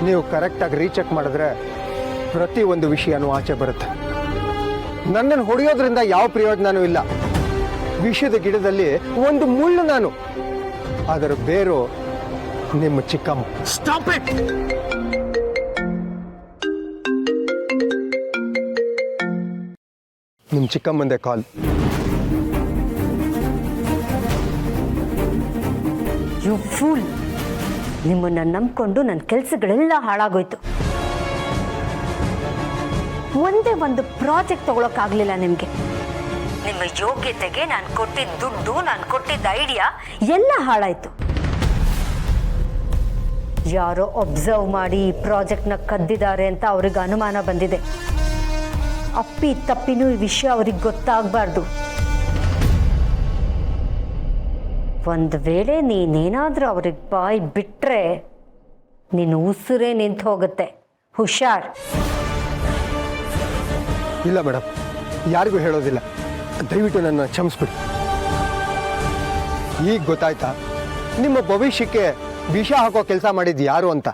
ನೀವು ಕರೆಕ್ಟಾಗಿ ರೀಚೆಕ್ ಮಾಡಿದ್ರೆ ಪ್ರತಿ ಒಂದು ವಿಷಯನೂ ಆಚೆ ಬರುತ್ತೆ. ನನ್ನನ್ನು ಹೊಡೆಯೋದ್ರಿಂದ ಯಾವ ಪ್ರಯೋಜನವೂ ಇಲ್ಲ. ವಿಷದ ಗಿಡದಲ್ಲಿ ಒಂದು ಮುಳ್ಳು ನಾನು, ಅದರ ಬೇರು ನಿಮ್ಮ ಚಿಕ್ಕಮ್ಮ. Stop it. ನಿಮ್ಮ ಚಿಕ್ಕಮ್ಮಂದೆ ಕಾಲ್. ಯು ಫೂಲ್, ನಿಮ್ಮನ್ನ ನಂಬ್ಕೊಂಡು ನನ್ನ ಕೆಲಸಗಳೆಲ್ಲ ಹಾಳಾಗೋಯ್ತು. ಒಂದೇ ಒಂದು ಪ್ರಾಜೆಕ್ಟ್ ತಗೊಳಕ್ಕಾಗ್ಲಿಲ್ಲ ನಿಮಗೆ. ನಿಮ್ಮ ಯೋಗ್ಯತೆಗೆ ನಾನು ಕೊಟ್ಟಿದ್ದ ದುಡ್ಡು, ನಾನು ಕೊಟ್ಟಿದ್ದ ಐಡಿಯಾ ಎಲ್ಲ ಹಾಳಾಯ್ತು. ಯಾರೋ ಒಬ್ಸರ್ವ್ ಮಾಡಿ ಈ ಪ್ರಾಜೆಕ್ಟ್ನ ಕದ್ದಿದ್ದಾರೆ ಅಂತ ಅವ್ರಿಗೆ ಅನುಮಾನ ಬಂದಿದೆ. ಅಪ್ಪಿ ತಪ್ಪಿನೂ ಈ ವಿಷಯ ಅವ್ರಿಗೆ ಗೊತ್ತಾಗಬಾರ್ದು. ಒಂದು ವೇಳೆ ನೀನೇನಾದರೂ ಅವ್ರಿಗೆ ಬಾಯಿ ಬಿಟ್ಟರೆ ನಿನ್ನ ಉಸಿರೇ ನಿಂತು ಹೋಗುತ್ತೆ. ಹುಷಾರ್. ಇಲ್ಲ ಮೇಡಮ್, ಯಾರಿಗೂ ಹೇಳೋದಿಲ್ಲ. ದಯವಿಟ್ಟು ನನ್ನ ಕ್ಷಮಿಸ್ಬಿಡಿ. ಈಗ ಗೊತ್ತಾಯ್ತಾ ನಿಮ್ಮ ಭವಿಷ್ಯಕ್ಕೆ ವಿಷ ಹಾಕೋ ಕೆಲಸ ಮಾಡಿದ್ದು ಯಾರು ಅಂತ?